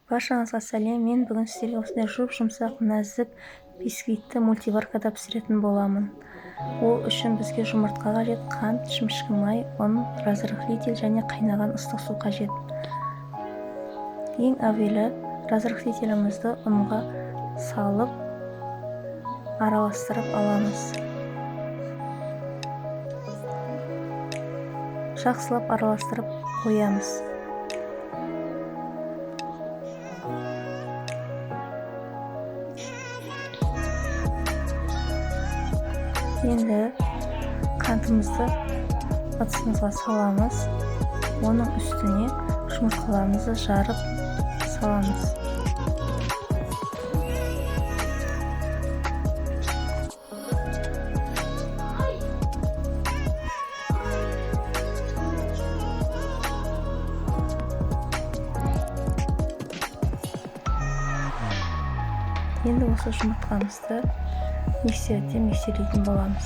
Баршаңызға сәлем. Мен бүгін сіздерге осындай жұмсақ нәзік бисквитті мультиваркада пісіретін боламын. Ол үшін бізге жұмыртқа қажет, қант, шімшік май, ұн, разрыхлитель және қайнаған ыстық су қажет. Ең әуелі разрыхлителімізді ұнға салып араластырып аламыз. Жақсылап араластырып қоямыз. Енді қантымызды ыдысымызға саламыз. Оның үстіне жұмыртқаларымызды жарып саламыз. Енді осы жұмыртқамызды миксерде миксерлейтін боламыз.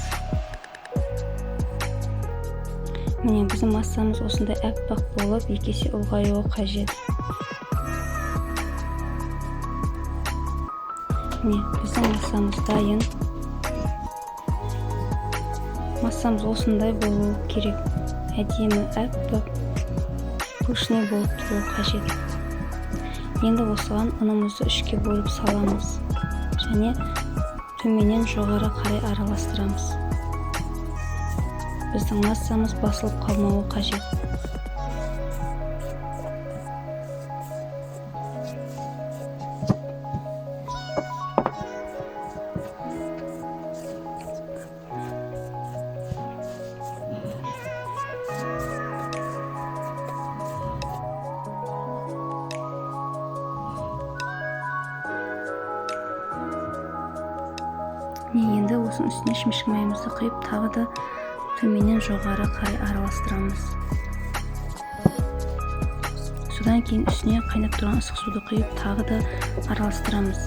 Міне біздің массамыз осындай әппақ болып, екі есе ұлғаюы қажет. Міне біздің массамыз дайын. Массамыз осындай болуы керек. Әдемі әппақ пышный болып тұруы қажет. Енді осыған ұнымызды үшке бөліп саламыз және төменнен жоғары қарай араластырамыз. Біздің массамыз басылып қалмауы қажет. Енді осының үстіне шімшік майымызды құйып, тағы да төменнен жоғары қарай араластырамыз. Содан кейін үстіне қайнап тұрған ыстық суды құйып, тағы да араластырамыз.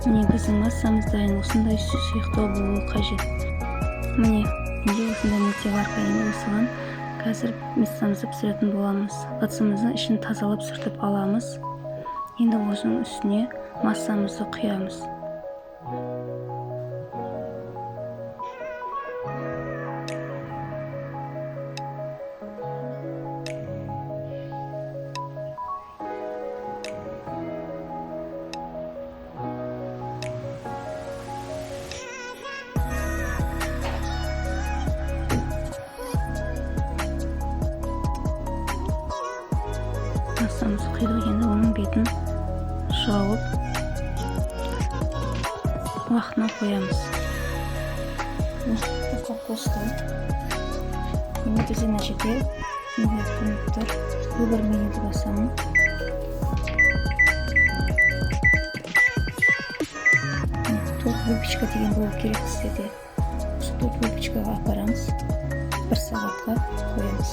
Міне біздің массамыз дайын, осындай сұйықтау болуы қажет. Міне енді осындай мультиварка. Енді осыған қазір массамызды пісіретін боламыз. Ыдысымыздың ішін тазалап сүртіп аламыз. Енді осының үстіне массамызды құямыз. Массамыз құйдық, енді оның бетін жауып уақытына қоямыз. Уақытқа қостым. Енді біз мына жерде тұр. Выбор менюді басамын. Торт выпечка деген болу керек сіздерде. Осы торт выпечкаға апарамыз. 1 сағатқа қоямыз.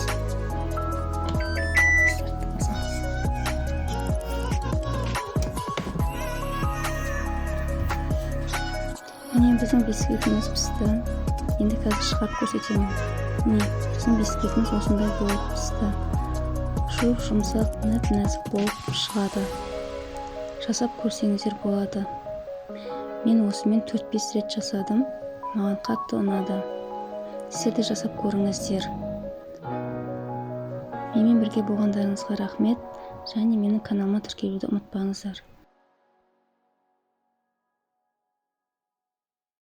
Міне біздің бисквитіміз пісті. Енді қазір шығарып көрсетемін. Міне біздің бисквитіміз осындай болып пісті. Жұмсақ, нәп-нәзік болып шығады. Жасап көрсеңіздер болады. Мен осымен 4-5 рет жасадым. Маған қатты ұнады. Сіздер де жасап көріңіздер. Менімен бірге болғандарыңызға рахмет, және менің каналыма тіркелуді ұмытпаңыздар.